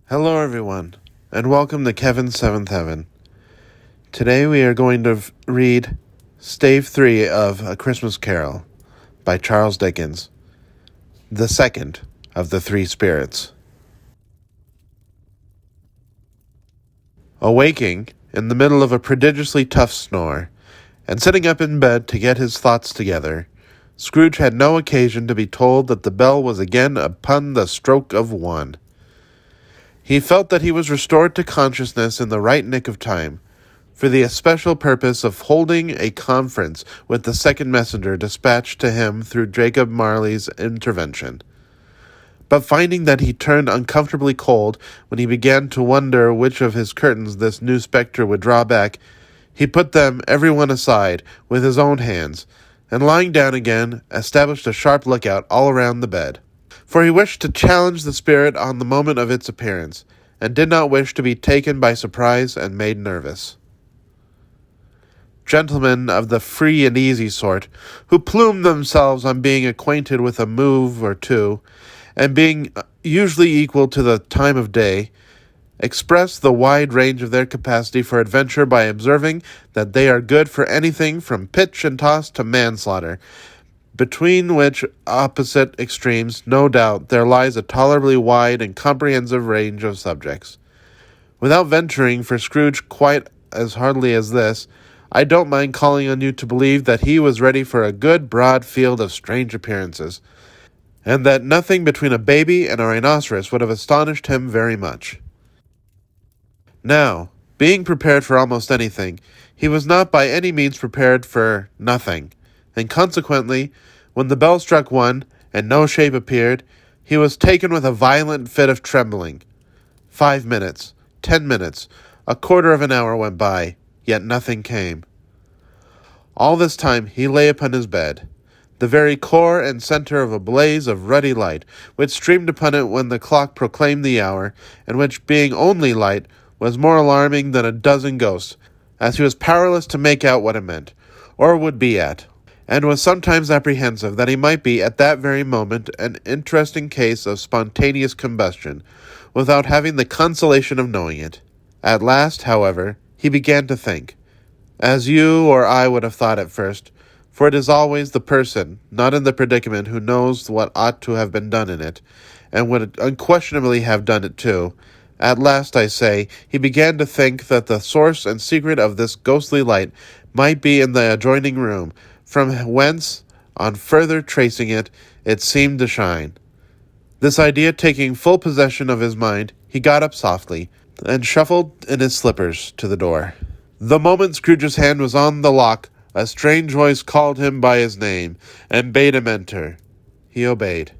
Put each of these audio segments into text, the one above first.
Hello everyone, and welcome to Kevin's Seventh Heaven. Today we are going to read Stave 3 of A Christmas Carol by Charles Dickens, the second of the three spirits. Awaking in the middle of a prodigiously tough snore, and sitting up in bed to get his thoughts together, Scrooge had no occasion to be told that the bell was again upon the stroke of 1. He felt that he was restored to consciousness in the right nick of time, for the especial purpose of holding a conference with the second messenger dispatched to him through Jacob Marley's intervention. But finding that he turned uncomfortably cold when he began to wonder which of his curtains this new spectre would draw back, he put them every one aside with his own hands, and lying down again, established a sharp lookout all around the bed. For he wished to challenge the spirit on the moment of its appearance, and did not wish to be taken by surprise and made nervous. Gentlemen of the free and easy sort, who plume themselves on being acquainted with a move or two, and being usually equal to the time of day, express the wide range of their capacity for adventure by observing that they are good for anything from pitch and toss to manslaughter, between which opposite extremes, no doubt, there lies a tolerably wide and comprehensive range of subjects. Without venturing for Scrooge quite as hardly as this, I don't mind calling on you to believe that he was ready for a good broad field of strange appearances, and that nothing between a baby and a rhinoceros would have astonished him very much. Now, being prepared for almost anything, he was not by any means prepared for nothing, and consequently, when the bell struck 1, and no shape appeared, he was taken with a violent fit of trembling. 5 minutes, 10 minutes, a quarter of an hour went by, yet nothing came. All this time he lay upon his bed, the very core and center of a blaze of ruddy light, which streamed upon it when the clock proclaimed the hour, and which, being only light, was more alarming than a dozen ghosts, as he was powerless to make out what it meant, or would be at, and was sometimes apprehensive that he might be at that very moment an interesting case of spontaneous combustion, without having the consolation of knowing it. At last, however, he began to think, as you or I would have thought at first, for it is always the person, not in the predicament, who knows what ought to have been done in it, and would unquestionably have done it too. At last, I say, he began to think that the source and secret of this ghostly light might be in the adjoining room, from whence, on further tracing it, it seemed to shine. This idea taking full possession of his mind, he got up softly, and shuffled in his slippers to the door. The moment Scrooge's hand was on the lock, a strange voice called him by his name, and bade him enter. He obeyed.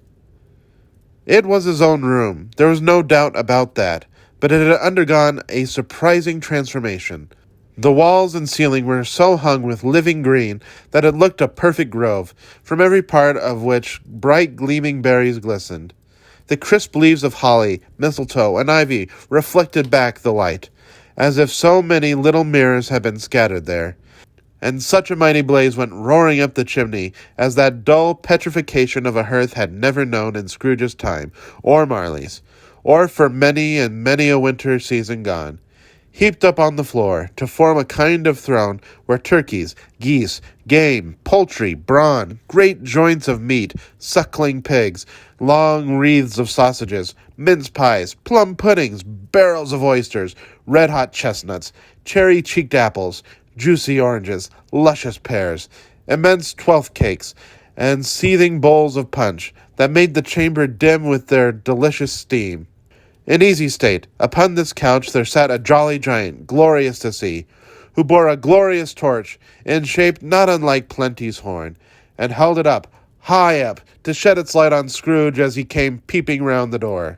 It was his own room, there was no doubt about that, but it had undergone a surprising transformation. The walls and ceiling were so hung with living green that it looked a perfect grove, from every part of which bright gleaming berries glistened. The crisp leaves of holly, mistletoe, and ivy reflected back the light, as if so many little mirrors had been scattered there, and such a mighty blaze went roaring up the chimney as that dull petrification of a hearth had never known in Scrooge's time, or Marley's, or for many and many a winter season gone. Heaped up on the floor, to form a kind of throne, were turkeys, geese, game, poultry, brawn, great joints of meat, suckling pigs, long wreaths of sausages, mince pies, plum puddings, barrels of oysters, red-hot chestnuts, cherry-cheeked apples, juicy oranges, luscious pears, immense twelfth cakes, and seething bowls of punch, that made the chamber dim with their delicious steam. In easy state, upon this couch there sat a jolly giant, glorious to see, who bore a glorious torch, in shape not unlike Plenty's horn, and held it up, high up, to shed its light on Scrooge as he came peeping round the door.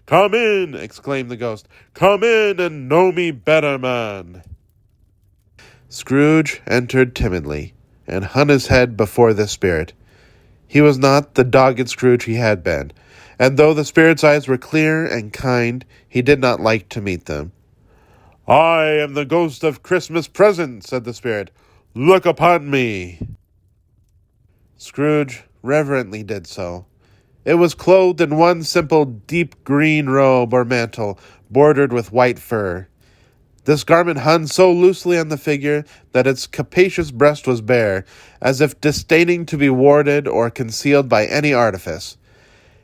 "Come in," exclaimed the ghost. "Come in and know me better, man." Scrooge entered timidly, and hung his head before the spirit. He was not the dogged Scrooge he had been, and though the spirit's eyes were clear and kind, he did not like to meet them. "I am the ghost of Christmas present," said the spirit. "Look upon me." Scrooge reverently did so, It was clothed in one simple deep green robe or mantle, bordered with white fur. This garment hung so loosely on the figure that its capacious breast was bare, as if disdaining to be warded or concealed by any artifice.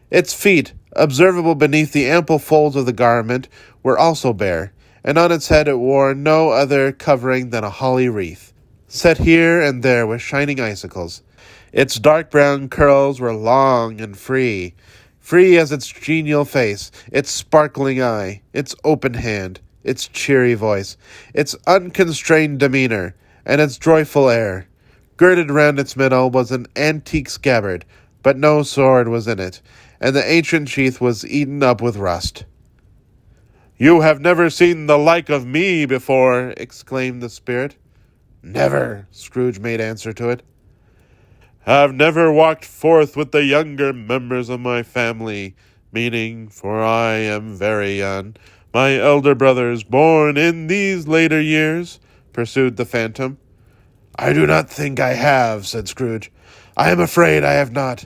Its feet, observable beneath the ample folds of the garment, were also bare, and on its head it wore no other covering than a holly wreath, set here and there with shining icicles. Its dark brown curls were long and free as its genial face, its sparkling eye, its open hand, its cheery voice, its unconstrained demeanor, and its joyful air. Girded round its middle was an antique scabbard, but no sword was in it, and the ancient sheath was eaten up with rust. "You have never seen the like of me before," exclaimed the spirit. "Never," Scrooge made answer to it. "Have never walked forth with the younger members of my family, meaning, for I am very young, my elder brothers born in these later years?" pursued the phantom. "I do not think I have," said Scrooge. "I am afraid I have not.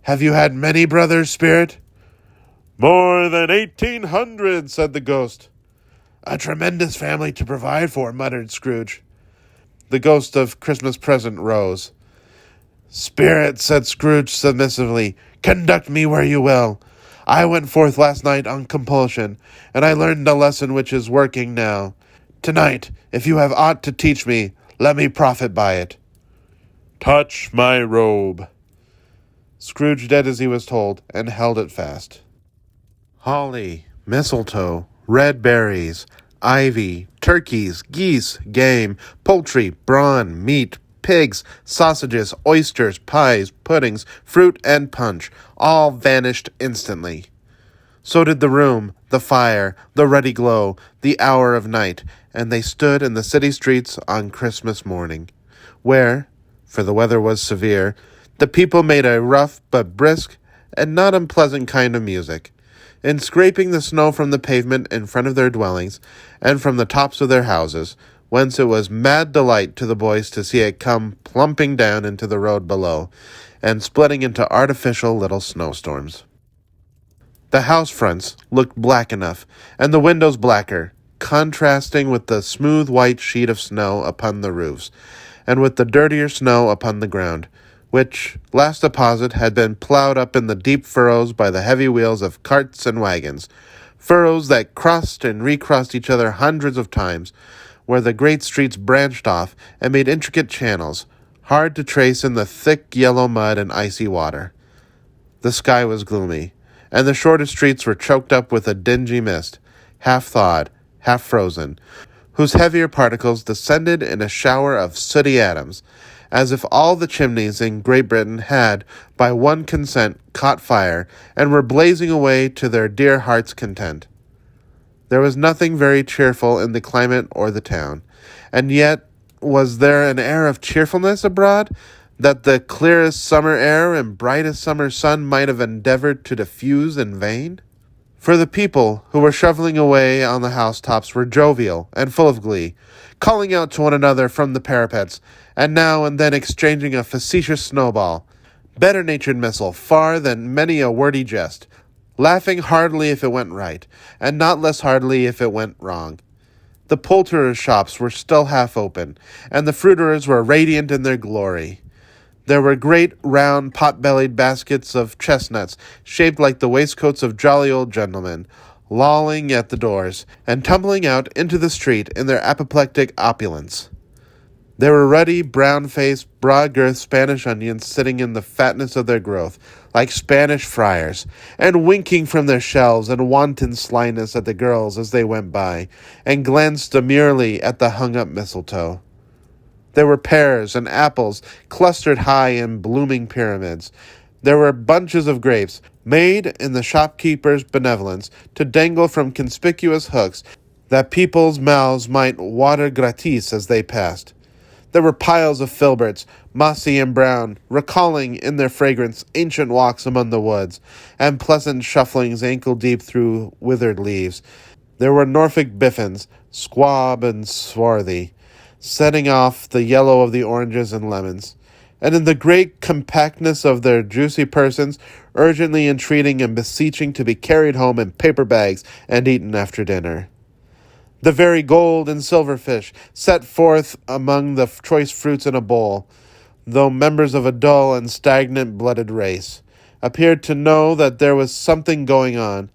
Have you had many brothers, spirit?" "More than 1,800, said the ghost. "A tremendous family to provide for," muttered Scrooge. The ghost of Christmas present rose. "Spirit," said Scrooge submissively, "conduct me where you will. I went forth last night on compulsion, and I learned a lesson which is working now. Tonight, if you have aught to teach me, let me profit by it." "Touch my robe." Scrooge did as he was told, and held it fast. Holly, mistletoe, red berries, ivy, turkeys, geese, game, poultry, brawn, meat, pigs, sausages, oysters, pies, puddings, fruit, and punch, all vanished instantly. So did the room, the fire, the ruddy glow, the hour of night, and they stood in the city streets on Christmas morning, where, for the weather was severe, the people made a rough but brisk and not unpleasant kind of music, in scraping the snow from the pavement in front of their dwellings, and from the tops of their houses, whence it was mad delight to the boys to see it come plumping down into the road below, and splitting into artificial little snowstorms. The house fronts looked black enough, and the windows blacker, contrasting with the smooth white sheet of snow upon the roofs, and with the dirtier snow upon the ground, which last deposit had been ploughed up in the deep furrows by the heavy wheels of carts and wagons, furrows that crossed and recrossed each other hundreds of times, where the great streets branched off and made intricate channels, hard to trace in the thick yellow mud and icy water. The sky was gloomy, and the shorter streets were choked up with a dingy mist, half thawed, half frozen, whose heavier particles descended in a shower of sooty atoms, as if all the chimneys in Great Britain had, by one consent, caught fire, and were blazing away to their dear hearts' content. There was nothing very cheerful in the climate or the town, and yet was there an air of cheerfulness abroad that the clearest summer air and brightest summer sun might have endeavored to diffuse in vain? For the people who were shoveling away on the housetops were jovial and full of glee, calling out to one another from the parapets, and now and then exchanging a facetious snowball, better-natured missile far than many a wordy jest, laughing heartily if it went right, and not less heartily if it went wrong. The poulterers' shops were still half open, and the fruiterers were radiant in their glory. There were great, round, pot-bellied baskets of chestnuts, shaped like the waistcoats of jolly old gentlemen, lolling at the doors, and tumbling out into the street in their apoplectic opulence. There were ruddy, brown-faced, broad-girthed Spanish onions sitting in the fatness of their growth, like Spanish friars, and winking from their shelves in wanton slyness at the girls as they went by, and glanced demurely at the hung-up mistletoe. There were pears and apples clustered high in blooming pyramids. There were bunches of grapes, made in the shopkeeper's benevolence to dangle from conspicuous hooks that people's mouths might water gratis as they passed. There were piles of filberts, mossy and brown, recalling in their fragrance ancient walks among the woods, and pleasant shufflings ankle-deep through withered leaves. There were Norfolk biffins, squab and swarthy, setting off the yellow of the oranges and lemons, and in the great compactness of their juicy persons, urgently entreating and beseeching to be carried home in paper bags and eaten after dinner. The very gold and silver fish, set forth among the choice fruits in a bowl, though members of a dull and stagnant-blooded race, appeared to know that there was something going on,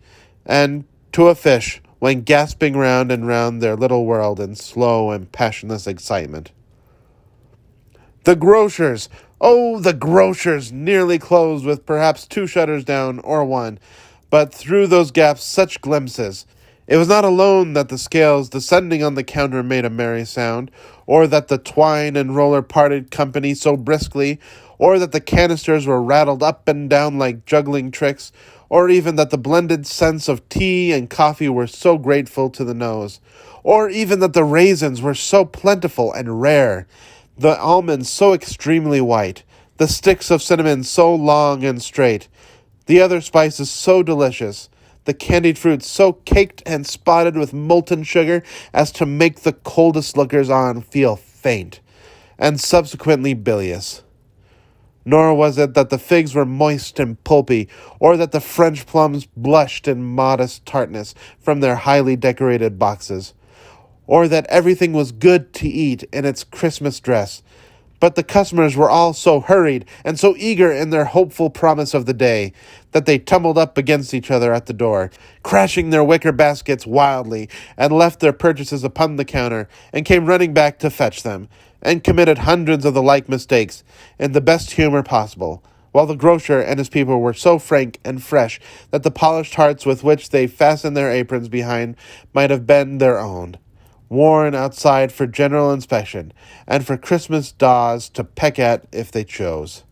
and, to a fish, went gasping round and round their little world in slow and passionless excitement. The grocers! Oh, the grocers! Nearly closed with perhaps 2 shutters down, or 1, but through those gaps such glimpses! It was not alone that the scales descending on the counter made a merry sound, or that the twine and roller parted company so briskly, or that the canisters were rattled up and down like juggling tricks, or even that the blended scents of tea and coffee were so grateful to the nose, or even that the raisins were so plentiful and rare, the almonds so extremely white, the sticks of cinnamon so long and straight, the other spices so delicious, the candied fruits so caked and spotted with molten sugar as to make the coldest lookers-on feel faint, and subsequently bilious. Nor was it that the figs were moist and pulpy, or that the French plums blushed in modest tartness from their highly decorated boxes, or that everything was good to eat in its Christmas dress, but the customers were all so hurried and so eager in their hopeful promise of the day that they tumbled up against each other at the door, crashing their wicker baskets wildly, and left their purchases upon the counter, and came running back to fetch them, and committed hundreds of the like mistakes in the best humor possible, while the grocer and his people were so frank and fresh that the polished hearts with which they fastened their aprons behind might have been their own, worn outside for general inspection, and for Christmas daws to peck at if they chose.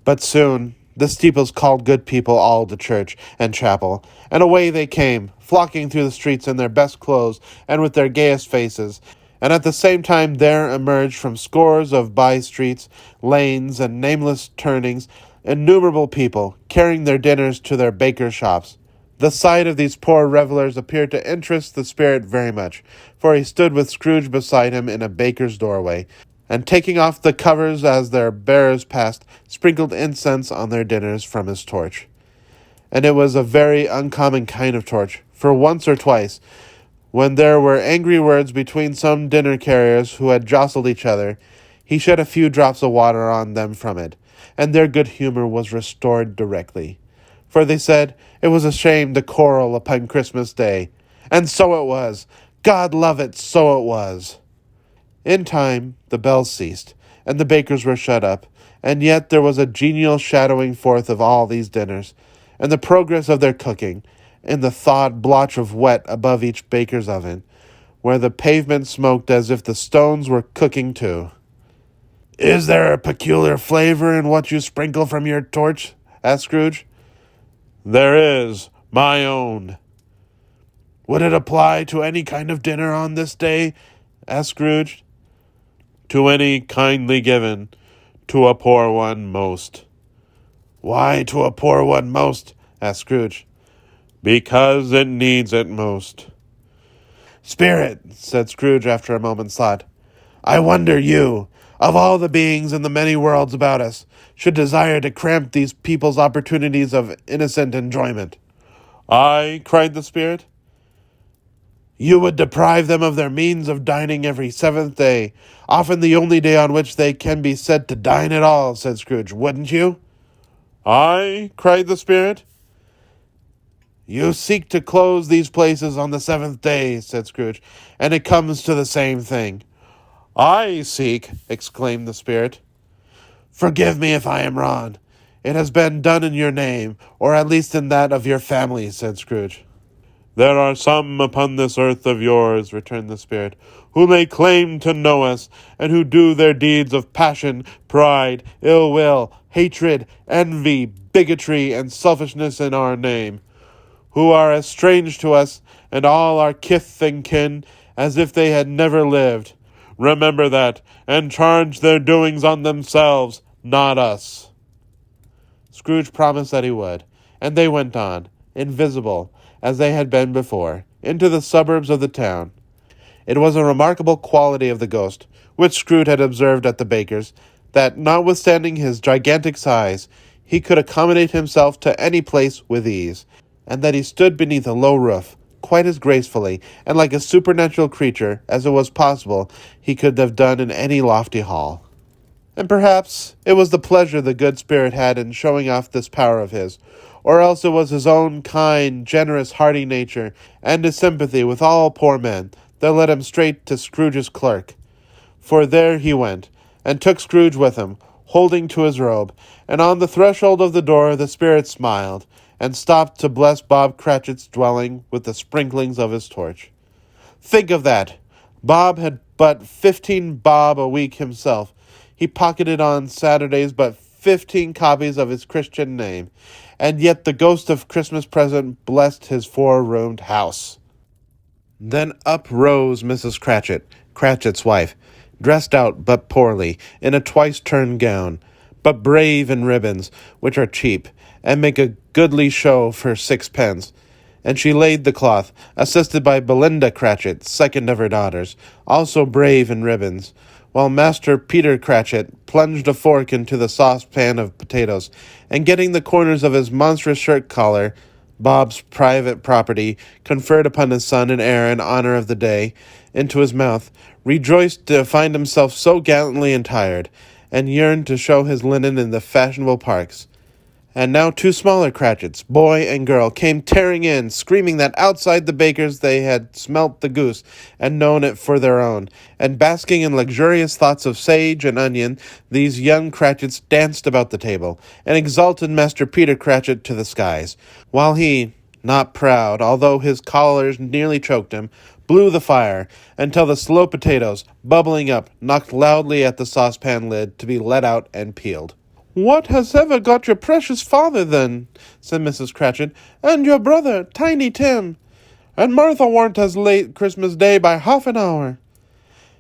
But soon the steeples called good people all to church and chapel, and away they came, flocking through the streets in their best clothes and with their gayest faces, and at the same time there emerged from scores of by-streets, lanes, and nameless turnings innumerable people, carrying their dinners to their bakers' shops. The sight of these poor revellers appeared to interest the spirit very much, for he stood with Scrooge beside him in a baker's doorway, and taking off the covers as their bearers passed, sprinkled incense on their dinners from his torch. And it was a very uncommon kind of torch, for once or twice, when there were angry words between some dinner carriers who had jostled each other, he shed a few drops of water on them from it, and their good humour was restored directly. For they said it was a shame to quarrel upon Christmas Day. And so it was. God love it, so it was. In time the bells ceased, and the bakers were shut up, and yet there was a genial shadowing forth of all these dinners, and the progress of their cooking, in the thawed blotch of wet above each baker's oven, where the pavement smoked as if the stones were cooking too. "Is there a peculiar flavor in what you sprinkle from your torch?" asked Scrooge. "There is, my own." "Would it apply to any kind of dinner on this day?" asked Scrooge. "To any kindly given, to a poor one most." "Why to a poor one most?" asked Scrooge. "Because it needs it most." "Spirit," said Scrooge after a moment's thought, "I wonder you, of all the beings in the many worlds about us, should desire to cramp these people's opportunities of innocent enjoyment." "I?" cried the spirit. "You would deprive them of their means of dining every 7th day, often the only day on which they can be said to dine at all," said Scrooge, "wouldn't you?" "I?" cried the spirit. "You seek to close these places on the 7th day," said Scrooge, "and it comes to the same thing." "I seek," exclaimed the spirit. "Forgive me if I am wrong. It has been done in your name, or at least in that of your family," said Scrooge. "There are some upon this earth of yours," returned the spirit, "who lay claim to know us, and who do their deeds of passion, pride, ill will, hatred, envy, bigotry, and selfishness in our name, who are as strange to us and all our kith and kin as if they had never lived. Remember that, and charge their doings on themselves, not us." Scrooge promised that he would, and they went on, invisible, as they had been before, into the suburbs of the town. It was a remarkable quality of the ghost, which Scrooge had observed at the baker's, that, notwithstanding his gigantic size, he could accommodate himself to any place with ease, and that he stood beneath a low roof, quite as gracefully, and like a supernatural creature, as it was possible he could have done in any lofty hall. And perhaps it was the pleasure the good spirit had in showing off this power of his, or else it was his own kind, generous, hearty nature, and his sympathy with all poor men, that led him straight to Scrooge's clerk. For there he went, and took Scrooge with him, holding to his robe, and on the threshold of the door the spirit smiled, and stopped to bless Bob Cratchit's dwelling with the sprinklings of his torch. Think of that! Bob had but 15 bob a week himself. He pocketed on Saturdays but 15 copies of his Christian name, and yet the ghost of Christmas present blessed his four-roomed house. Then up rose Mrs. Cratchit, Cratchit's wife, dressed out but poorly, in a twice-turned gown, but brave in ribbons, which are cheap, and make a goodly show for 6 pence. And she laid the cloth, assisted by Belinda Cratchit, second of her daughters, also brave in ribbons, while Master Peter Cratchit plunged a fork into the saucepan of potatoes, and getting the corners of his monstrous shirt-collar, Bob's private property, conferred upon his son and heir in honor of the day, into his mouth, rejoiced to find himself so gallantly attired, and yearned to show his linen in the fashionable parks. And now 2 smaller Cratchits, boy and girl, came tearing in, screaming that outside the baker's they had smelt the goose, and known it for their own. And basking in luxurious thoughts of sage and onion, these young Cratchits danced about the table, and exalted Master Peter Cratchit to the skies, while he, not proud, although his collars nearly choked him, blew the fire, until the slow potatoes, bubbling up, knocked loudly at the saucepan lid to be let out and peeled. "What has ever got your precious father, then?" said Mrs. Cratchit, "and your brother, Tiny Tim? And Martha warn't as late Christmas Day by half an hour."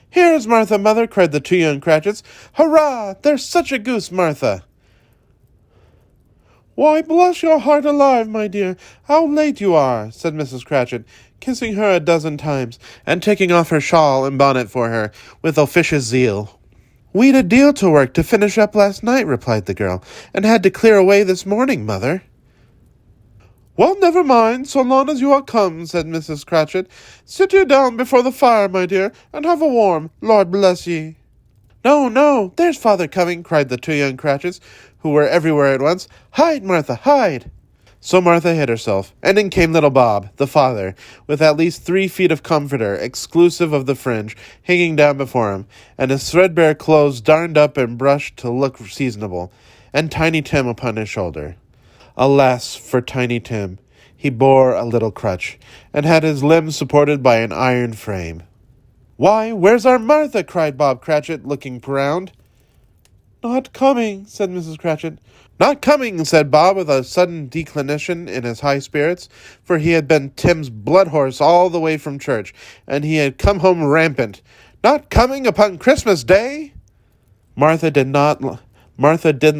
"Here's Martha, mother," cried the 2 young Cratchits. "Hurrah! There's such a goose, Martha!" "Why, bless your heart alive, my dear, how late you are," said Mrs. Cratchit, kissing her a dozen times, and taking off her shawl and bonnet for her, with officious zeal. "We'd a deal to work to finish up last night," replied the girl, "and had to clear away this morning, mother." "Well, never mind, so long as you are come," said Mrs. Cratchit. "Sit you down before the fire, my dear, and have a warm, Lord bless ye." "No, no, there's father coming," cried the 2 young Cratchits, who were everywhere at once. "Hide, Martha, hide!" So Martha hid herself, and in came little Bob, the father, with at least 3 feet of comforter, exclusive of the fringe, hanging down before him, and his threadbare clothes darned up and brushed to look seasonable, and Tiny Tim upon his shoulder. Alas for Tiny Tim! He bore a little crutch, and had his limbs supported by an iron frame. "Why, where's our Martha?" cried Bob Cratchit, looking round. "Not coming," said Mrs. Cratchit. "Not coming," said Bob, with a sudden declination in his high spirits, for he had been Tim's blood horse all the way from church, and he had come home rampant. "Not coming upon Christmas Day?" Martha didn't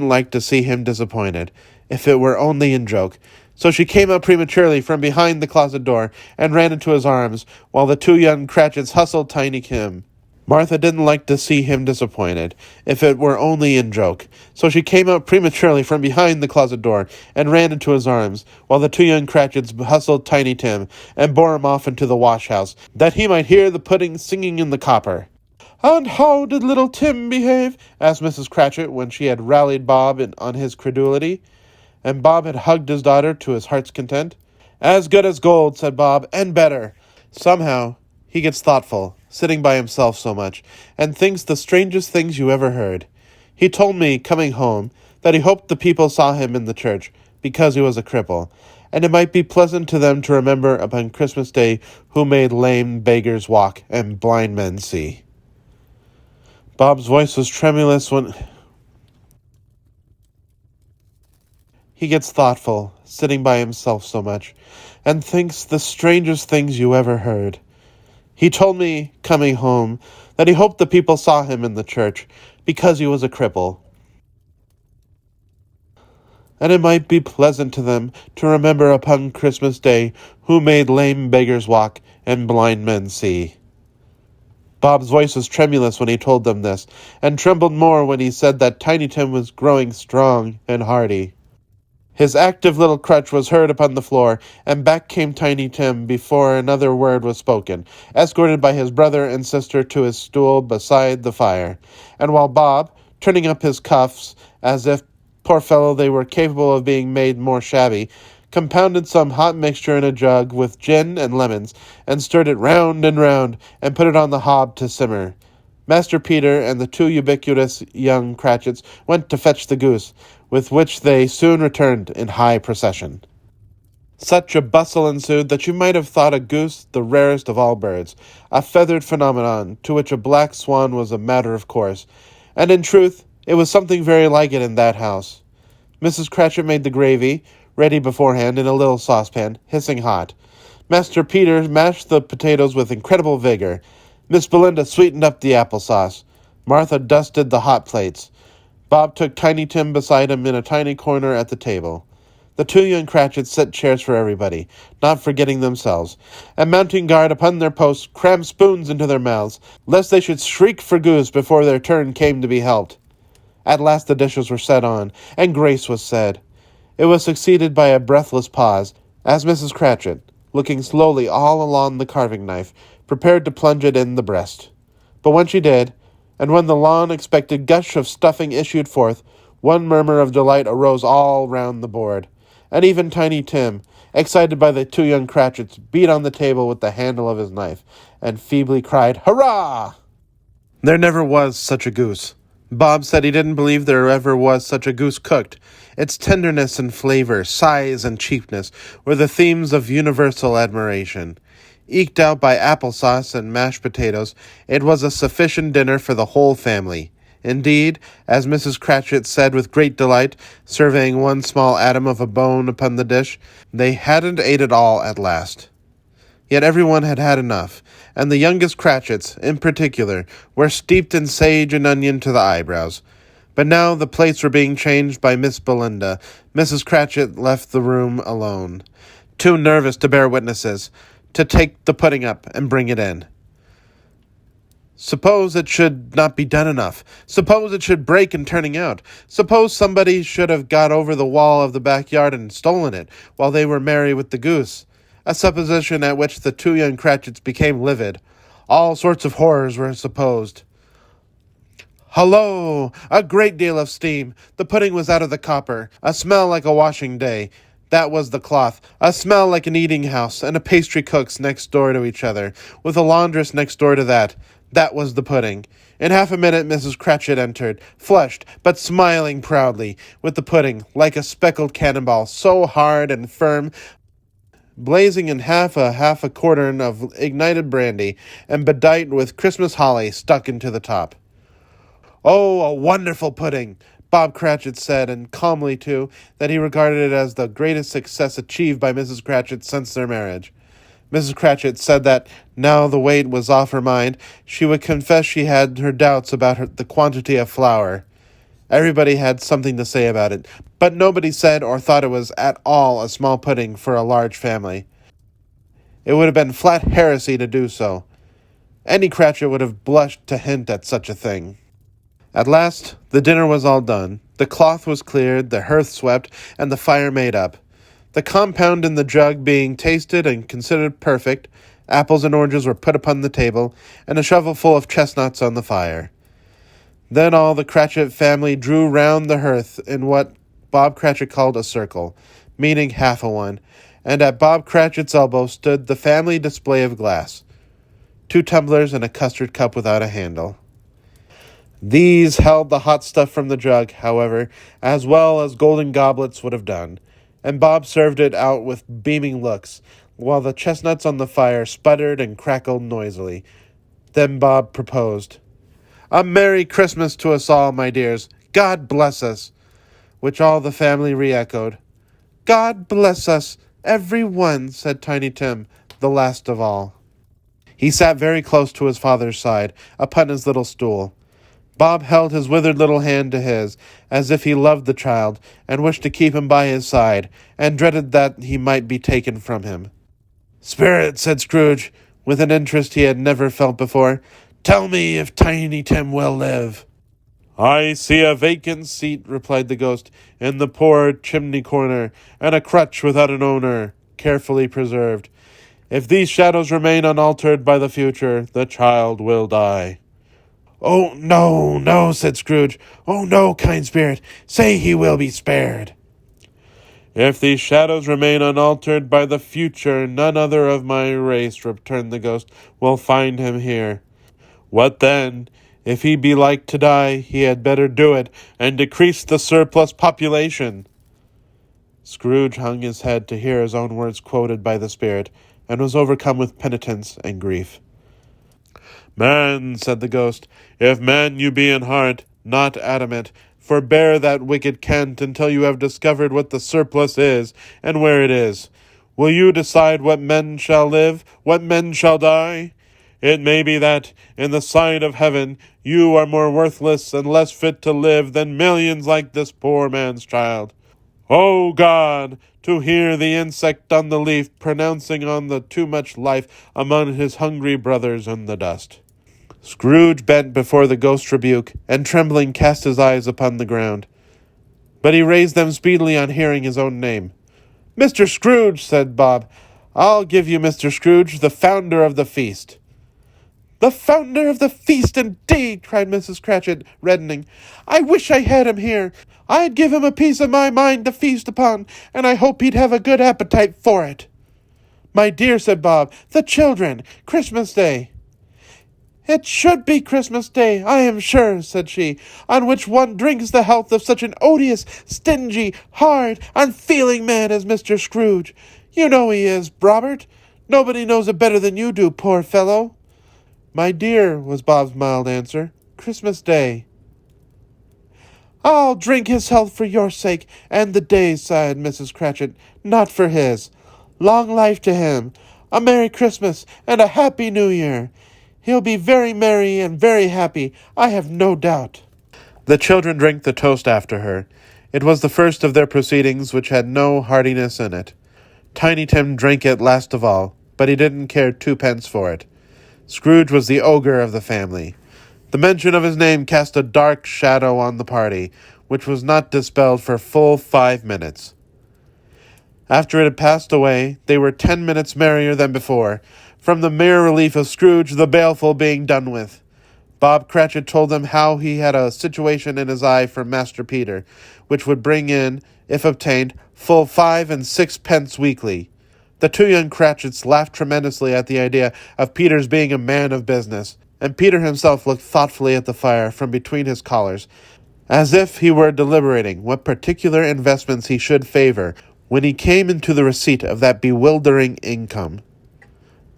like to see him disappointed, if it were only in joke, so she came up prematurely from behind the closet door, and ran into his arms, while the 2 young Cratchits hustled Tiny Tim. Martha didn't like to see him disappointed, if it were only in joke, so she came out prematurely from behind the closet door, and ran into his arms, while the 2 young Cratchits hustled Tiny Tim, and bore him off into the wash-house, that he might hear the pudding singing in the copper. "And how did little Tim behave?" asked Mrs. Cratchit, when she had rallied Bob on his credulity, and Bob had hugged his daughter to his heart's content. "As good as gold," said Bob, "and better. Somehow he gets thoughtful, sitting by himself so much, and thinks the strangest things you ever heard. He told me, coming home, that he hoped the people saw him in the church, because he was a cripple, and it might be pleasant to them to remember upon Christmas Day who made lame beggars walk and blind men see." Bob's voice was tremulous when he gets thoughtful, sitting by himself so much, and thinks the strangest things you ever heard. He told me, coming home, that he hoped the people saw him in the church, because he was a cripple, and it might be pleasant to them to remember upon Christmas Day who made lame beggars walk and blind men see. Bob's voice was tremulous when he told them this, and trembled more when he said that Tiny Tim was growing strong and hearty. His active little crutch was heard upon the floor, and back came Tiny Tim before another word was spoken, escorted by his brother and sister to his stool beside the fire. And while Bob, turning up his cuffs, as if, poor fellow, they were capable of being made more shabby, compounded some hot mixture in a jug with gin and lemons, and stirred it round and round, and put it on the hob to simmer. Master Peter and the two ubiquitous young Cratchits went to fetch the goose, with which they soon returned in high procession. Such a bustle ensued that you might have thought a goose the rarest of all birds, a feathered phenomenon to which a black swan was a matter of course, and in truth it was something very like it in that house. Mrs. Cratchit made the gravy, ready beforehand in a little saucepan, hissing hot. Master Peter mashed the potatoes with incredible vigor. Miss Belinda sweetened up the applesauce. Martha dusted the hot plates. Bob took Tiny Tim beside him in a tiny corner at the table. The two young Cratchits set chairs for everybody, not forgetting themselves, and mounting guard upon their posts, crammed spoons into their mouths, lest they should shriek for goose before their turn came to be helped. At last the dishes were set on, and grace was said. It was succeeded by a breathless pause, as Mrs. Cratchit, looking slowly all along the carving knife, prepared to plunge it in the breast. But when she did, and when the long-expected gush of stuffing issued forth, one murmur of delight arose all round the board, and even Tiny Tim, excited by the two young Cratchits, beat on the table with the handle of his knife, and feebly cried, "Hurrah!" There never was such a goose. Bob said he didn't believe there ever was such a goose cooked. Its tenderness and flavor, size and cheapness, were the themes of universal admiration. Eked out by applesauce and mashed potatoes, it was a sufficient dinner for the whole family. Indeed, as Mrs. Cratchit said with great delight, surveying one small atom of a bone upon the dish, they hadn't ate it all at last. Yet everyone had had enough, and the youngest Cratchits, in particular, were steeped in sage and onion to the eyebrows. But now the plates were being changed by Miss Belinda. Mrs. Cratchit left the room alone, too nervous to bear witnesses, to take the pudding up and bring it in. Suppose it should not be done enough. Suppose it should break in turning out. Suppose somebody should have got over the wall of the backyard and stolen it, while they were merry with the goose. A supposition at which the two young Cratchits became livid. All sorts of horrors were supposed. Hullo! A great deal of steam. The pudding was out of the copper. A smell like a washing day. That was the cloth. A smell like an eating house, and a pastry cook's next door to each other, with a laundress next door to that. That was the pudding. In half a minute Mrs. Cratchit entered, flushed, but smiling proudly, with the pudding, like a speckled cannonball, so hard and firm, blazing in half a quartern of ignited brandy, and bedight with Christmas holly stuck into the top. "Oh, a wonderful pudding!" Bob Cratchit said, and calmly, too, that he regarded it as the greatest success achieved by Mrs. Cratchit since their marriage. Mrs. Cratchit said that, now the weight was off her mind, she would confess she had her doubts about the quantity of flour. Everybody had something to say about it, but nobody said or thought it was at all a small pudding for a large family. It would have been flat heresy to do so. Any Cratchit would have blushed to hint at such a thing. At last, the dinner was all done. The cloth was cleared, the hearth swept, and the fire made up. The compound in the jug being tasted and considered perfect, apples and oranges were put upon the table, and a shovelful of chestnuts on the fire. Then all the Cratchit family drew round the hearth in what Bob Cratchit called a circle, meaning half a one, and at Bob Cratchit's elbow stood the family display of glass, 2 tumblers and a custard cup without a handle. These held the hot stuff from the jug, however, as well as golden goblets would have done, and Bob served it out with beaming looks, while the chestnuts on the fire sputtered and crackled noisily. Then Bob proposed, "A Merry Christmas to us all, my dears. God bless us," which all the family re-echoed. "God bless us, every one," said Tiny Tim, the last of all. He sat very close to his father's side, upon his little stool. Bob held his withered little hand to his, as if he loved the child, and wished to keep him by his side, and dreaded that he might be taken from him. "Spirit," said Scrooge, with an interest he had never felt before, Tell me if Tiny Tim will live." "I see a vacant seat," replied the ghost, "in the poor chimney corner, and a crutch without an owner, carefully preserved. If these shadows remain unaltered by the future, the child will die." "Oh, no, no," said Scrooge. "Oh, no, kind spirit. Say he will be spared." "If these shadows remain unaltered by the future, none other of my race," returned the ghost, "will find him here. What then? If he be like to die, he had better do it, and decrease the surplus population." Scrooge hung his head to hear his own words quoted by the spirit, and was overcome with penitence and grief. "Man," said the ghost, "if man you be in heart, not adamant, forbear that wicked cant until you have discovered what the surplus is, and where it is. Will you decide what men shall live, what men shall die? It may be that, in the sight of heaven, you are more worthless and less fit to live than millions like this poor man's child. O God, to hear the insect on the leaf pronouncing on the too much life among his hungry brothers in the dust." Scrooge bent before the ghost's rebuke, and trembling cast his eyes upon the ground. But he raised them speedily on hearing his own name. "Mr. Scrooge," said Bob. "I'll give you Mr. Scrooge, the founder of the feast." "The founder of the feast, indeed!" cried Mrs. Cratchit, reddening. "I wish I had him here. I'd give him a piece of my mind to feast upon, and I hope he'd have a good appetite for it." "My dear," said Bob, "the children! Christmas Day!" "It should be Christmas Day, I am sure," said she, "on which one drinks the health of such an odious, stingy, hard, unfeeling man as Mr. Scrooge. You know he is, Robert. Nobody knows it better than you do, poor fellow." "My dear," was Bob's mild answer, "Christmas Day." "I'll drink his health for your sake, and the day's," sighed Mrs. Cratchit, "not for his. Long life to him, a Merry Christmas, and a Happy New Year. He'll be very merry and very happy, I have no doubt." The children drank the toast after her. It was the first of their proceedings which had no heartiness in it. Tiny Tim drank it last of all, but he didn't care twopence for it. Scrooge was the ogre of the family. The mention of his name cast a dark shadow on the party, which was not dispelled for full 5 minutes. After it had passed away, they were 10 minutes merrier than before, from the mere relief of Scrooge the baleful being done with. Bob Cratchit told them how he had a situation in his eye for Master Peter, which would bring in, if obtained, full 5 and 6 pence weekly. The two young Cratchits laughed tremendously at the idea of Peter's being a man of business, and Peter himself looked thoughtfully at the fire from between his collars, as if he were deliberating what particular investments he should favor when he came into the receipt of that bewildering income.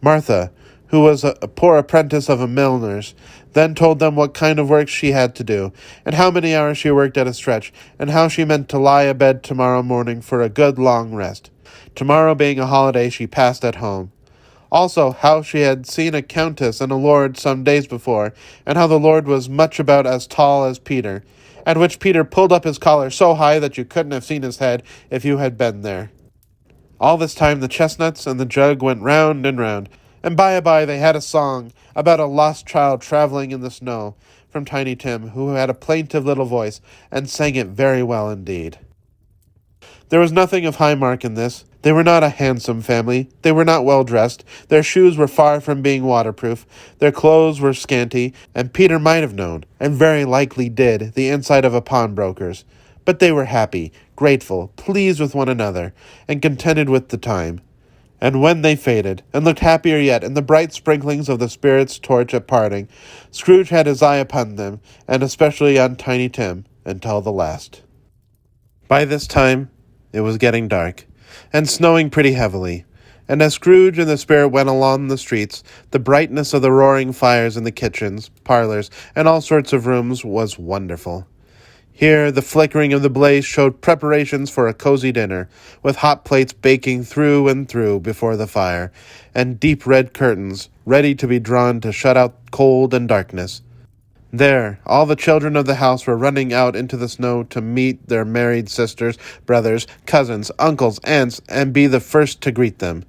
Martha, who was a poor apprentice of a milliner's, then told them what kind of work she had to do, and how many hours she worked at a stretch, and how she meant to lie abed tomorrow morning for a good long rest. Tomorrow being a holiday she passed at home. Also, how she had seen a countess and a lord some days before, and how the lord was much about as tall as Peter, at which Peter pulled up his collar so high that you couldn't have seen his head if you had been there. All this time the chestnuts and the jug went round and round, and by and by they had a song about a lost child travelling in the snow, from Tiny Tim, who had a plaintive little voice, and sang it very well indeed. There was nothing of high mark in this. They were not a handsome family. They were not well dressed. Their shoes were far from being waterproof. Their clothes were scanty, and Peter might have known, and very likely did, the inside of a pawnbroker's. But they were happy, grateful, pleased with one another, and contented with the time. And when they faded, and looked happier yet in the bright sprinklings of the spirit's torch at parting, Scrooge had his eye upon them, and especially on Tiny Tim, until the last. By this time it was getting dark, and snowing pretty heavily, and as Scrooge and the spirit went along the streets, the brightness of the roaring fires in the kitchens, parlors, and all sorts of rooms was wonderful. Here the flickering of the blaze showed preparations for a cozy dinner, with hot plates baking through and through before the fire, and deep red curtains ready to be drawn to shut out cold and darkness. There, all the children of the house were running out into the snow to meet their married sisters, brothers, cousins, uncles, aunts, and be the first to greet them.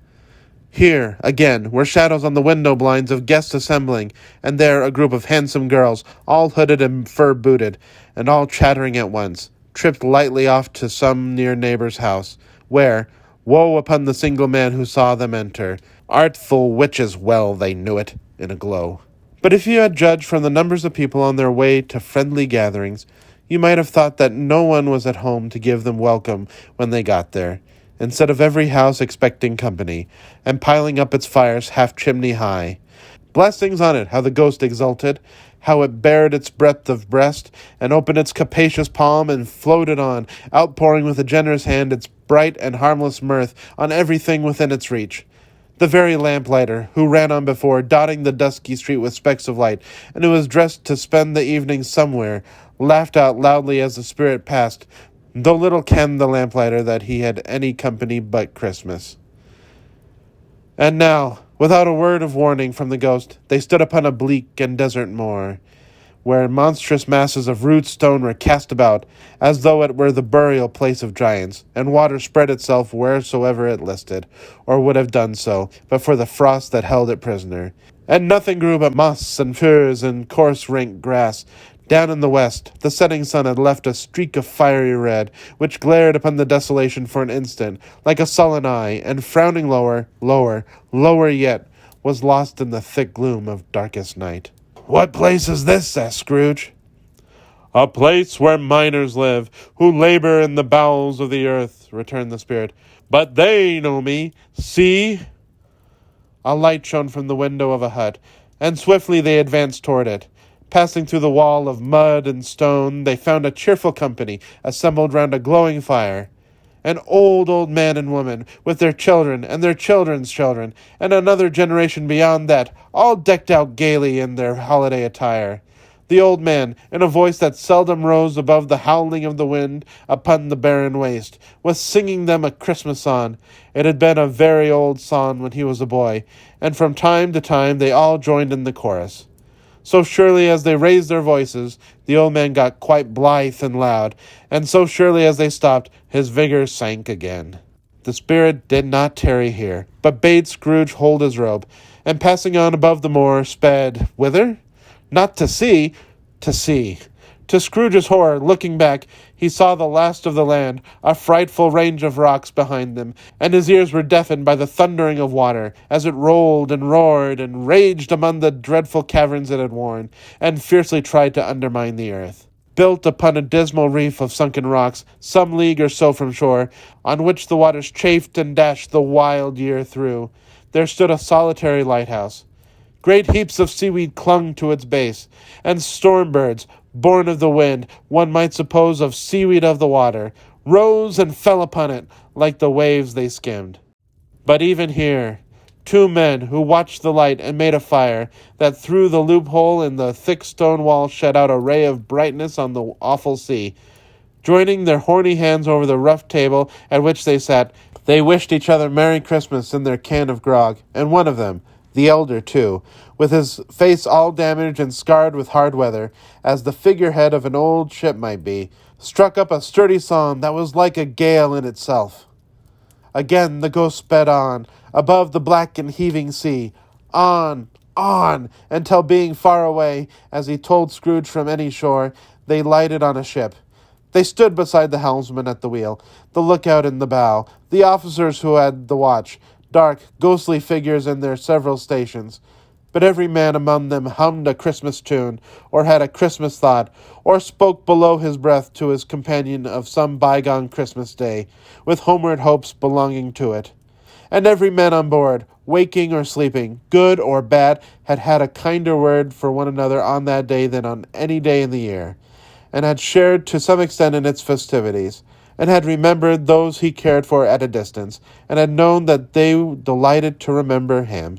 Here, again, were shadows on the window blinds of guests assembling, and there a group of handsome girls, all hooded and fur-booted, and all chattering at once, tripped lightly off to some near neighbor's house, where, woe upon the single man who saw them enter, artful witches well they knew it, in a glow. But if you had judged from the numbers of people on their way to friendly gatherings, you might have thought that no one was at home to give them welcome when they got there, instead of every house expecting company, and piling up its fires half chimney high. Blessings on it, how the ghost exulted, how it bared its breadth of breast, and opened its capacious palm, and floated on, outpouring with a generous hand its bright and harmless mirth on everything within its reach. The very lamplighter, who ran on before, dotting the dusky street with specks of light, and who was dressed to spend the evening somewhere, laughed out loudly as the spirit passed, though little kenned the lamplighter that he had any company but Christmas. And now, without a word of warning from the ghost, they stood upon a bleak and desert moor, where monstrous masses of rude stone were cast about, as though it were the burial place of giants, and water spread itself wheresoever it listed, or would have done so, but for the frost that held it prisoner. And nothing grew but moss and furze and coarse rank grass. Down in the west, the setting sun had left a streak of fiery red, which glared upon the desolation for an instant, like a sullen eye, and frowning lower, lower yet, was lost in the thick gloom of darkest night. "What place is this?" asked Scrooge. "A place where miners live, who labor in the bowels of the earth," returned the spirit. "But they know me. See!" A light shone from the window of a hut, and swiftly they advanced toward it. Passing through the wall of mud and stone, they found a cheerful company assembled round a glowing fire. An old man and woman, with their children and their children's children, and another generation beyond that, all decked out gaily in their holiday attire. The old man, in a voice that seldom rose above the howling of the wind upon the barren waste, was singing them a Christmas song. It had been a very old song when he was a boy, and from time to time they all joined in the chorus. So surely as they raised their voices, the old man got quite blithe and loud, and so surely as they stopped, his vigor sank again. The spirit did not tarry here, but bade Scrooge hold his robe, and passing on above the moor, sped, whither? Not to sea, to sea. To Scrooge's horror, looking back, he saw the last of the land, a frightful range of rocks behind them, and his ears were deafened by the thundering of water, as it rolled and roared and raged among the dreadful caverns it had worn, and fiercely tried to undermine the earth. Built upon a dismal reef of sunken rocks, some league or so from shore, on which the waters chafed and dashed the wild year through, there stood a solitary lighthouse. Great heaps of seaweed clung to its base, and storm birds, born of the wind, one might suppose of seaweed of the water, rose and fell upon it like the waves they skimmed. But even here, two men who watched the light and made a fire that through the loophole in the thick stone wall shed out a ray of brightness on the awful sea. Joining their horny hands over the rough table at which they sat, they wished each other Merry Christmas in their can of grog, and one of them, the elder too, with his face all damaged and scarred with hard weather, as the figurehead of an old ship might be, struck up a sturdy song that was like a gale in itself. Again the ghost sped on, above the black and heaving sea, on, until being far away, as he told Scrooge from any shore, they lighted on a ship. They stood beside the helmsman at the wheel, the lookout in the bow, the officers who had the watch, dark, ghostly figures in their several stations. But every man among them hummed a Christmas tune, or had a Christmas thought, or spoke below his breath to his companion of some bygone Christmas day, with homeward hopes belonging to it. And every man on board, waking or sleeping, good or bad, had had a kinder word for one another on that day than on any day in the year, and had shared to some extent in its festivities, and had remembered those he cared for at a distance, and had known that they delighted to remember him.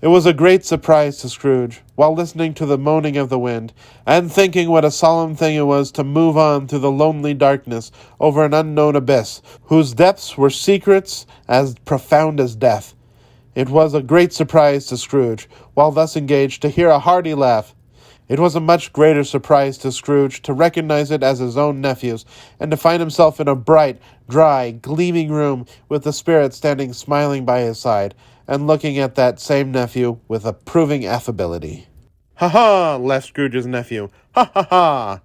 It was a great surprise to Scrooge, while listening to the moaning of the wind, and thinking what a solemn thing it was to move on through the lonely darkness over an unknown abyss, whose depths were secrets as profound as death. It was a great surprise to Scrooge, while thus engaged, to hear a hearty laugh. It was a much greater surprise to Scrooge to recognize it as his own nephew's, and to find himself in a bright, dry, gleaming room with the spirit standing smiling by his side, and looking at that same nephew with approving affability. "Ha-ha!" laughed Scrooge's nephew. "Ha-ha-ha!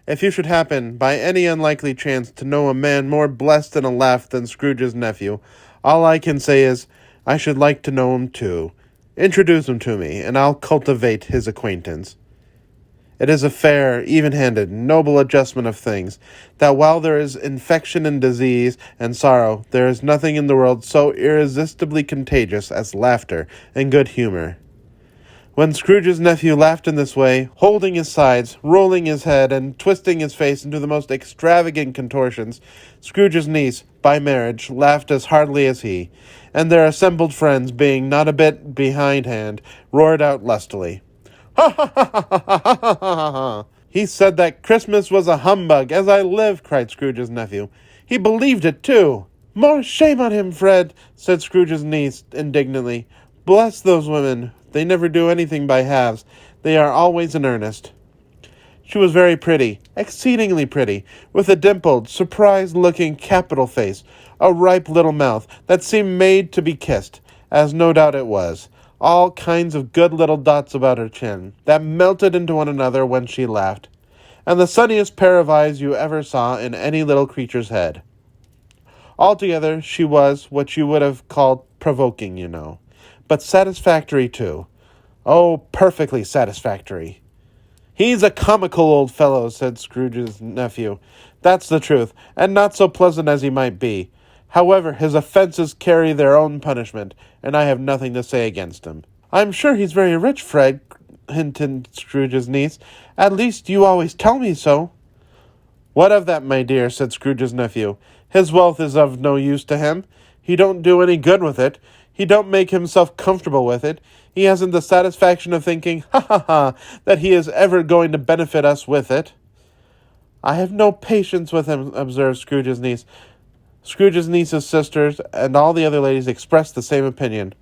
If you should happen, by any unlikely chance, to know a man more blessed in a laugh than Scrooge's nephew, all I can say is, I should like to know him too. Introduce him to me, and I'll cultivate his acquaintance. It is a fair, even-handed, noble adjustment of things, that while there is infection and disease and sorrow, there is nothing in the world so irresistibly contagious as laughter and good humor." When Scrooge's nephew laughed in this way, holding his sides, rolling his head, and twisting his face into the most extravagant contortions, Scrooge's niece, by marriage, laughed as heartily as he, and their assembled friends, being not a bit behindhand, roared out lustily. "Ha ha ha ha ha ha ha ha ha! He said that Christmas was a humbug, as I live," cried Scrooge's nephew. "He believed it, too." "More shame on him, Fred," said Scrooge's niece indignantly. "Bless those women. They never do anything by halves. They are always in earnest." She was very pretty, exceedingly pretty, with a dimpled, surprised-looking, capital face, a ripe little mouth that seemed made to be kissed, as no doubt it was, all kinds of good little dots about her chin, that melted into one another when she laughed, and the sunniest pair of eyes you ever saw in any little creature's head. Altogether, she was what you would have called provoking, you know, but satisfactory, too. Oh, perfectly satisfactory. "He's a comical old fellow," said Scrooge's nephew. "That's the truth, and not so pleasant as he might be. However, his offences carry their own punishment, and I have nothing to say against him." "I'm sure he's very rich, Fred," hinted Scrooge's niece. "At least you always tell me so." "What of that, my dear?" said Scrooge's nephew. "His wealth is of no use to him. He don't do any good with it. He don't make himself comfortable with it. He hasn't the satisfaction of thinking, ha ha ha, that he is ever going to benefit us with it." "I have no patience with him," observed Scrooge's niece. Scrooge's niece's sisters and all the other ladies expressed the same opinion.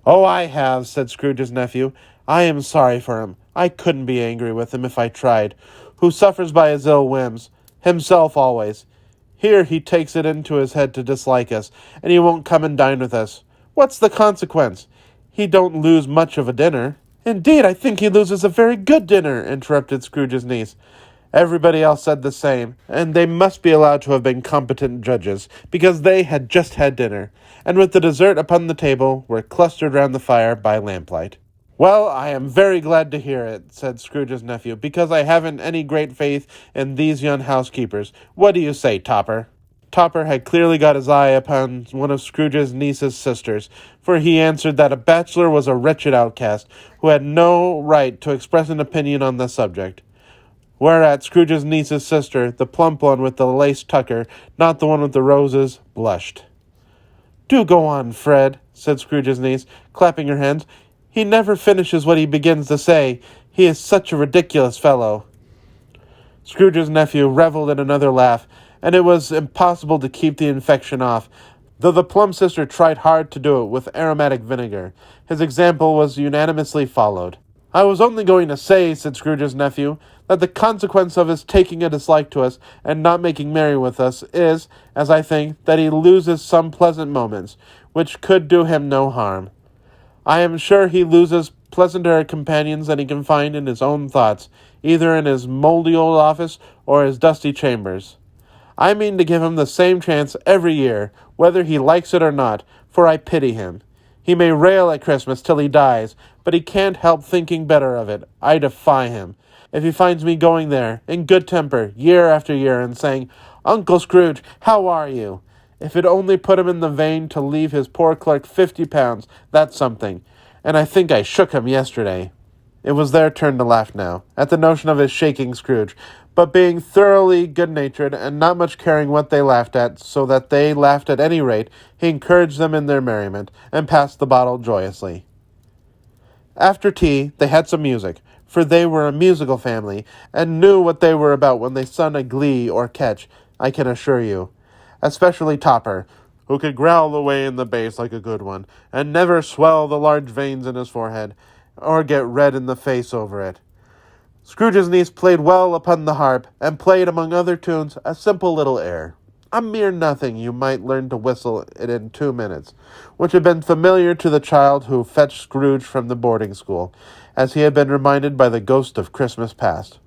"Oh, I have," said Scrooge's nephew. "I am sorry for him. I couldn't be angry with him if I tried. Who suffers by his ill whims? Himself always. Here he takes it into his head to dislike us, and he won't come and dine with us. What's the consequence? He don't lose much of a dinner." "Indeed, I think he loses a very good dinner," interrupted Scrooge's niece. Everybody else said the same, and they must be allowed to have been competent judges, because they had just had dinner, and with the dessert upon the table, were clustered round the fire by lamplight. "Well, I am very glad to hear it," said Scrooge's nephew, "because I haven't any great faith in these young housekeepers. What do you say, Topper?" Topper had clearly got his eye upon one of Scrooge's niece's sisters, for he answered that a bachelor was a wretched outcast, who had no right to express an opinion on the subject. Whereat Scrooge's niece's sister, the plump one with the lace tucker, not the one with the roses, blushed. "Do go on, Fred," said Scrooge's niece, clapping her hands. "He never finishes what he begins to say. He is such a ridiculous fellow." Scrooge's nephew revelled in another laugh, and it was impossible to keep the infection off, though the plump sister tried hard to do it with aromatic vinegar. His example was unanimously followed. "I was only going to say," said Scrooge's nephew, "that the consequence of his taking a dislike to us and not making merry with us is, as I think, that he loses some pleasant moments, which could do him no harm. I am sure he loses pleasanter companions than he can find in his own thoughts, either in his mouldy old office or his dusty chambers. I mean to give him the same chance every year, whether he likes it or not, for I pity him. He may rail at Christmas till he dies, but he can't help thinking better of it. I defy him. If he finds me going there, in good temper, year after year, and saying, 'Uncle Scrooge, how are you?' If it only put him in the vein to leave his poor clerk £50, that's something. And I think I shook him yesterday." It was their turn to laugh now, at the notion of his shaking Scrooge, but being thoroughly good-natured and not much caring what they laughed at, so that they laughed at any rate, he encouraged them in their merriment, and passed the bottle joyously. After tea, they had some music, for they were a musical family, and knew what they were about when they sung a glee or catch, I can assure you. Especially Topper, who could growl away in the bass like a good one, and never swell the large veins in his forehead, or get red in the face over it. Scrooge's niece played well upon the harp, and played, among other tunes, a simple little air, a mere nothing you might learn to whistle it in 2 minutes, which had been familiar to the child who fetched Scrooge from the boarding school, as he had been reminded by the ghost of Christmas past.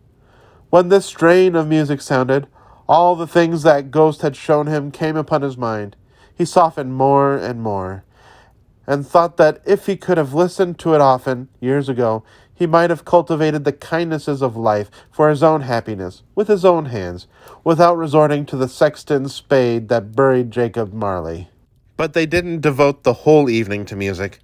When this strain of music sounded, all the things that ghost had shown him came upon his mind. He softened more and more, and thought that if he could have listened to it often, years ago, he might have cultivated the kindnesses of life for his own happiness, with his own hands, without resorting to the sexton's spade that buried Jacob Marley. But they didn't devote the whole evening to music.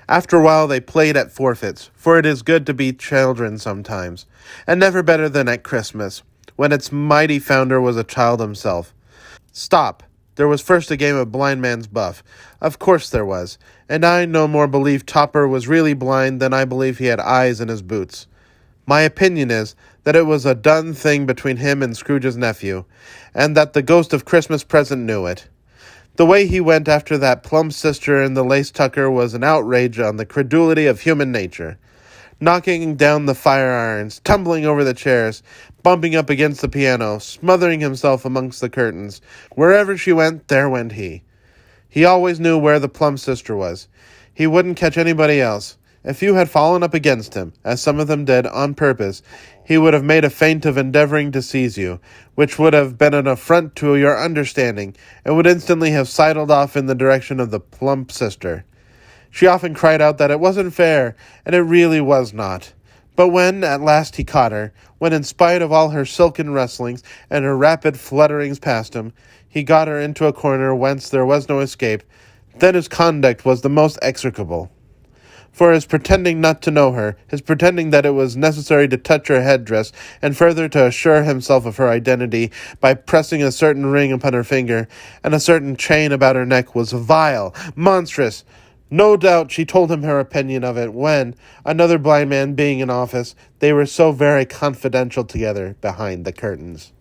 After a while they played at forfeits, for it is good to be children sometimes, and never better than at Christmas, when its mighty founder was a child himself. Stop! There was first a game of blind man's buff. Of course there was, and I no more believe Topper was really blind than I believe he had eyes in his boots. My opinion is that it was a done thing between him and Scrooge's nephew, and that the ghost of Christmas present knew it. The way he went after that plump sister and the lace tucker was an outrage on the credulity of human nature. Knocking down the fire irons, tumbling over the chairs, bumping up against the piano, smothering himself amongst the curtains. Wherever she went, there went he. He always knew where the plump sister was. He wouldn't catch anybody else. If you had fallen up against him, as some of them did, on purpose, he would have made a feint of endeavoring to seize you, which would have been an affront to your understanding, and would instantly have sidled off in the direction of the plump sister. She often cried out that it wasn't fair, and it really was not. But when, at last, he caught her, when, in spite of all her silken rustlings and her rapid flutterings past him, he got her into a corner whence there was no escape, then his conduct was the most execrable. For his pretending not to know her, his pretending that it was necessary to touch her headdress, and further to assure himself of her identity by pressing a certain ring upon her finger, and a certain chain about her neck, was vile, monstrous. No doubt she told him her opinion of it when, another blind man being in office, they were so very confidential together behind the curtains.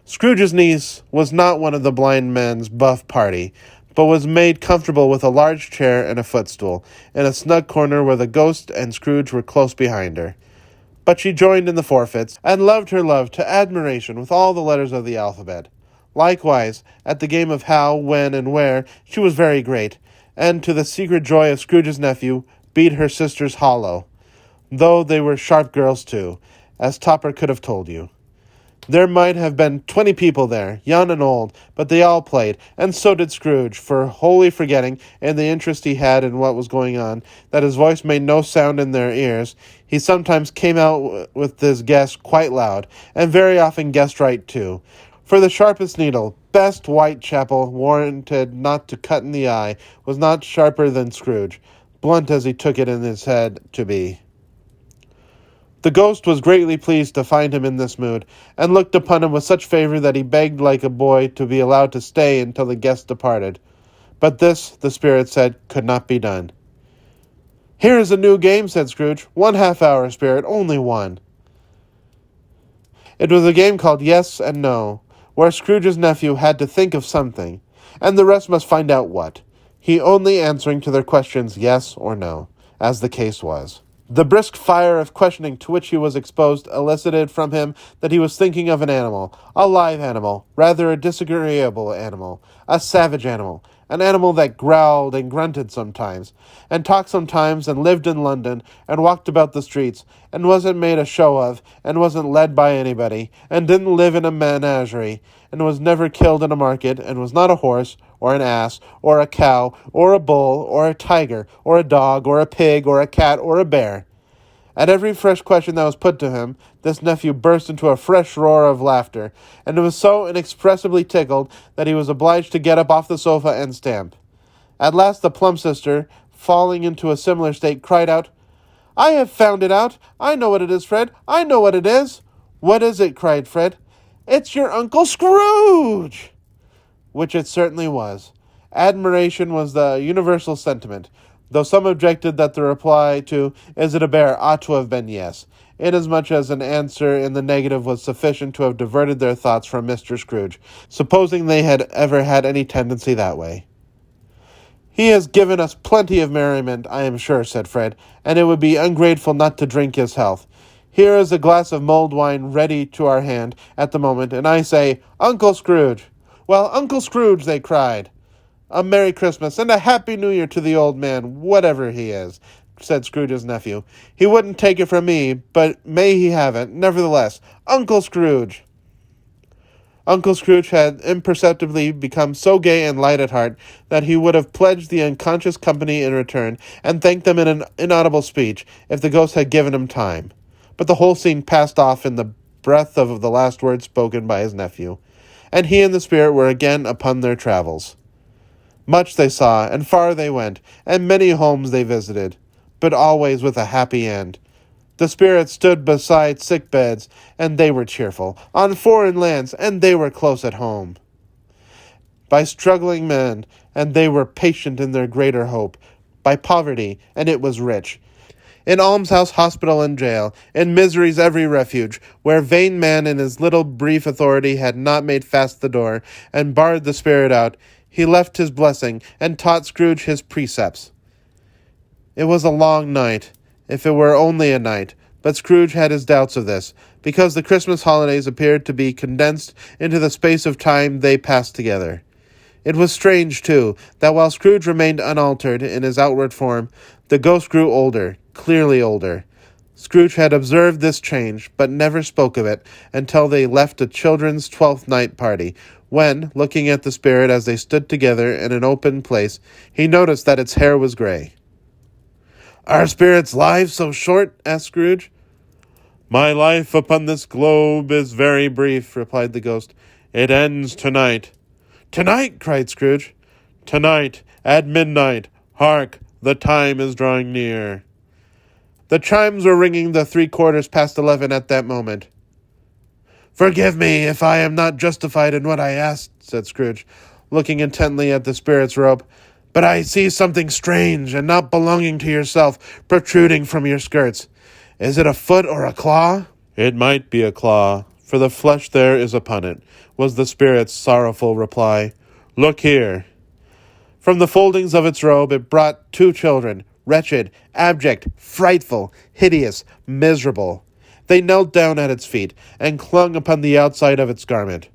Scrooge's niece was not one of the blind man's buff party, but was made comfortable with a large chair and a footstool, in a snug corner where the ghost and Scrooge were close behind her. But she joined in the forfeits, and loved her love to admiration with all the letters of the alphabet. Likewise, at the game of how, when, and where, she was very great, and to the secret joy of Scrooge's nephew, beat her sisters hollow, though they were sharp girls too, as Topper could have told you. There might have been 20 people there, young and old, but they all played, and so did Scrooge, for wholly forgetting, in the interest he had in what was going on, that his voice made no sound in their ears. He sometimes came out with his guess quite loud, and very often guessed right too. For the sharpest needle, best Whitechapel, warranted not to cut in the eye, was not sharper than Scrooge, blunt as he took it in his head to be. The ghost was greatly pleased to find him in this mood, and looked upon him with such favour that he begged like a boy to be allowed to stay until the guest departed. But this, the spirit said, could not be done. "Here is a new game," said Scrooge. "1 half-hour, spirit, only one." It was a game called Yes and No, where Scrooge's nephew had to think of something, and the rest must find out what, he only answering to their questions yes or no, as the case was. The brisk fire of questioning to which he was exposed elicited from him that he was thinking of an animal, a live animal, rather a disagreeable animal, a savage animal, an animal that growled and grunted sometimes, and talked sometimes, and lived in London, and walked about the streets, and wasn't made a show of, and wasn't led by anybody, and didn't live in a menagerie, and was never killed in a market, and was not a horse, or an ass, or a cow, or a bull, or a tiger, or a dog, or a pig, or a cat, or a bear. At every fresh question that was put to him, this nephew burst into a fresh roar of laughter, and was so inexpressibly tickled that he was obliged to get up off the sofa and stamp. At last the plump sister, falling into a similar state, cried out, "I have found it out! I know what it is, Fred! I know what it is!" "What is it?" cried Fred. "It's your Uncle Scrooge!" Which it certainly was. Admiration was the universal sentiment, though some objected that the reply to "Is it a bear?" ought to have been yes, inasmuch as an answer in the negative was sufficient to have diverted their thoughts from Mr. Scrooge, supposing they had ever had any tendency that way. "He has given us plenty of merriment, I am sure," said Fred, "and it would be ungrateful not to drink his health. Here is a glass of mulled wine ready to our hand at the moment, and I say, 'Uncle Scrooge!' 'Well, Uncle Scrooge,' they cried. 'A Merry Christmas and a Happy New Year to the old man, whatever he is,' said Scrooge's nephew. 'He wouldn't take it from me, but may he have it, nevertheless. Uncle Scrooge!' Uncle Scrooge had imperceptibly become so gay and light at heart that he would have pledged the unconscious company in return, and thanked them in an inaudible speech, if the ghost had given him time. But the whole scene passed off in the breath of the last words spoken by his nephew, and he and the spirit were again upon their travels. Much they saw, and far they went, and many homes they visited, but always with a happy end. The spirits stood beside sick beds, and they were cheerful. On foreign lands, and they were close at home. By struggling men, and they were patient in their greater hope. By poverty, and it was rich. In almshouse, hospital, and jail, in misery's every refuge, where vain man in his little brief authority had not made fast the door, and barred the spirit out, he left his blessing, and taught Scrooge his precepts. It was a long night, if it were only a night, but Scrooge had his doubts of this, because the Christmas holidays appeared to be condensed into the space of time they passed together. It was strange, too, that while Scrooge remained unaltered in his outward form, the ghost grew older, clearly older. Scrooge had observed this change, but never spoke of it until they left a children's 12th night party, when, looking at the spirit as they stood together in an open place, he noticed that its hair was gray. "Are spirits' lives so short?" asked Scrooge. "My life upon this globe is very brief," replied the ghost. "It ends tonight." "Tonight!" cried Scrooge. "Tonight, at midnight. Hark, the time is drawing near." The chimes were ringing the 11:15 at that moment. "Forgive me if I am not justified in what I asked," said Scrooge, looking intently at the spirit's robe, "but I see something strange and not belonging to yourself protruding from your skirts. Is it a foot or a claw?" "It might be a claw, for the flesh there is upon it," was the spirit's sorrowful reply. "Look here." From the foldings of its robe it brought 2 children, wretched, abject, frightful, hideous, miserable. They knelt down at its feet, and clung upon the outside of its garment.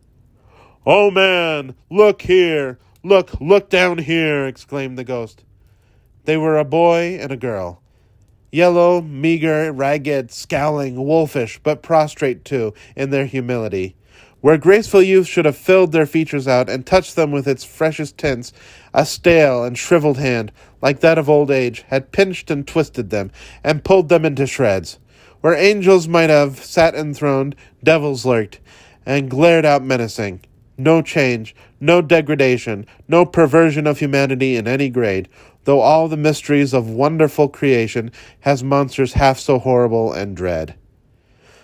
"Oh, man, look here! Look down here!" exclaimed the ghost. They were a boy and a girl. Yellow, meager, ragged, scowling, wolfish, but prostrate, too, in their humility. Where graceful youth should have filled their features out and touched them with its freshest tints, a stale and shriveled hand, like that of old age, had pinched and twisted them, and pulled them into shreds. Where angels might have sat enthroned, devils lurked, and glared out menacing. No change, no degradation, no perversion of humanity in any grade, though all the mysteries of wonderful creation has monsters half so horrible and dread.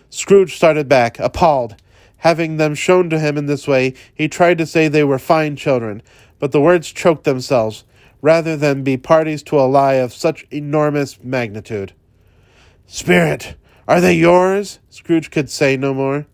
Scrooge started back, appalled. Having them shown to him in this way, he tried to say they were fine children, but the words choked themselves, rather than be parties to a lie of such enormous magnitude. "Spirit, are they yours?" Scrooge could say no more.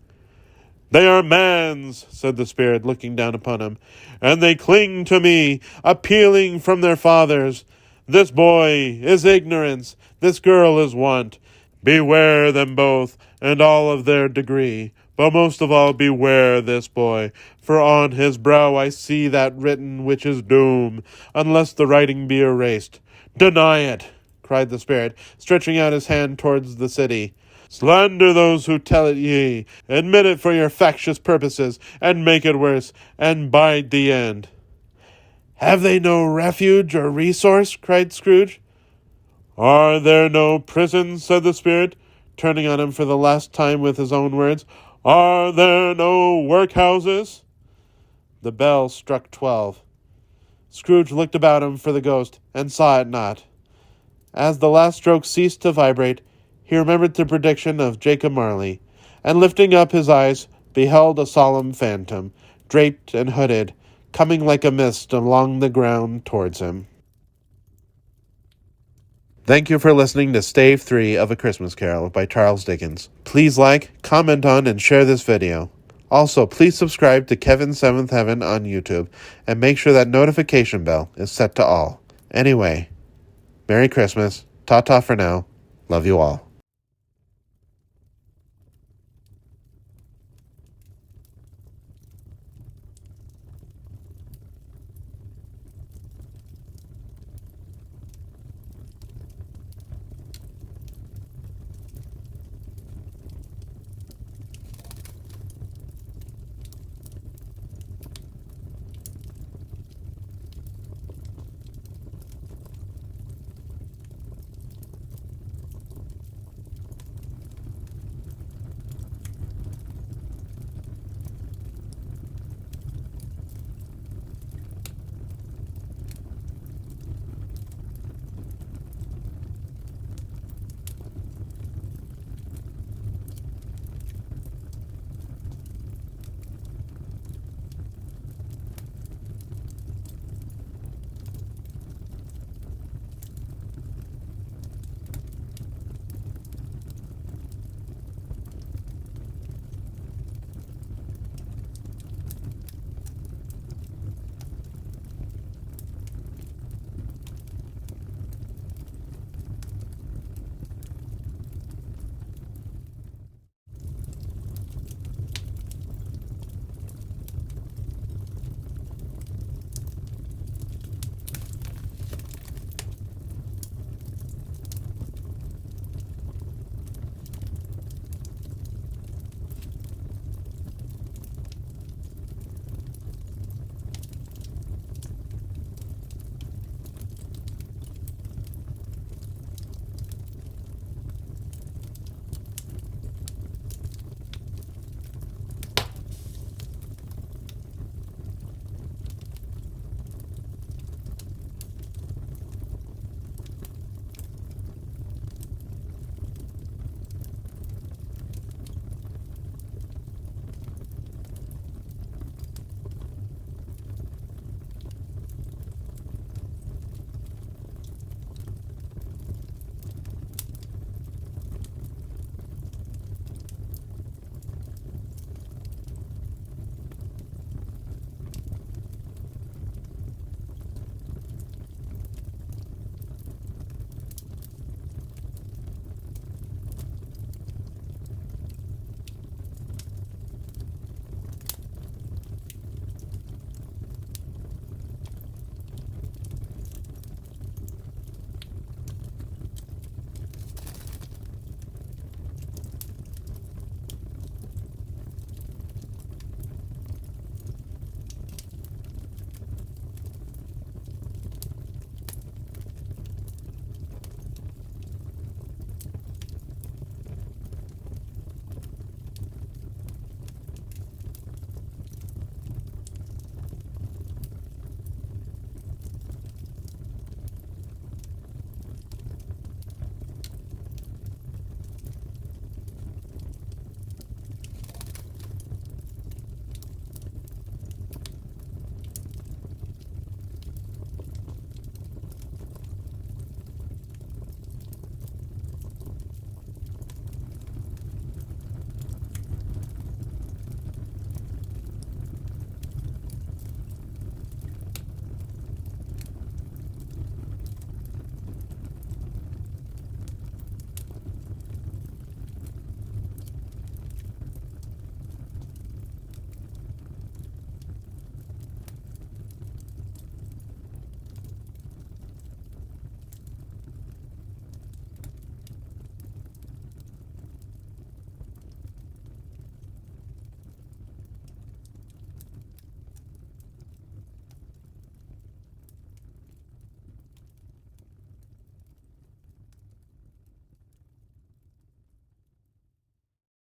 "They are man's," said the spirit, looking down upon him, "and they cling to me, appealing from their fathers. This boy is ignorance, this girl is want. Beware them both, and all of their degree. But most of all beware this boy, for on his brow I see that written which is doom, unless the writing be erased. Deny it," cried the spirit, stretching out his hand towards the city. "Slander those who tell it ye. Admit it for your factious purposes, and make it worse, and bide the end." "Have they no refuge or resource?" cried Scrooge. "Are there no prisons?" said the spirit, turning on him for the last time with his own words. "Are there no workhouses?" The bell struck 12. Scrooge looked about him for the ghost, and saw it not. As the last stroke ceased to vibrate, he remembered the prediction of Jacob Marley, and lifting up his eyes, beheld a solemn phantom, draped and hooded, coming like a mist along the ground towards him. Thank you for listening to Stave 3 of A Christmas Carol by Charles Dickens. Please like, comment on, and share this video. Also, please subscribe to Kevin 7th Heaven on YouTube, and make sure that notification bell is set to all. Anyway, Merry Christmas, ta-ta for now, love you all.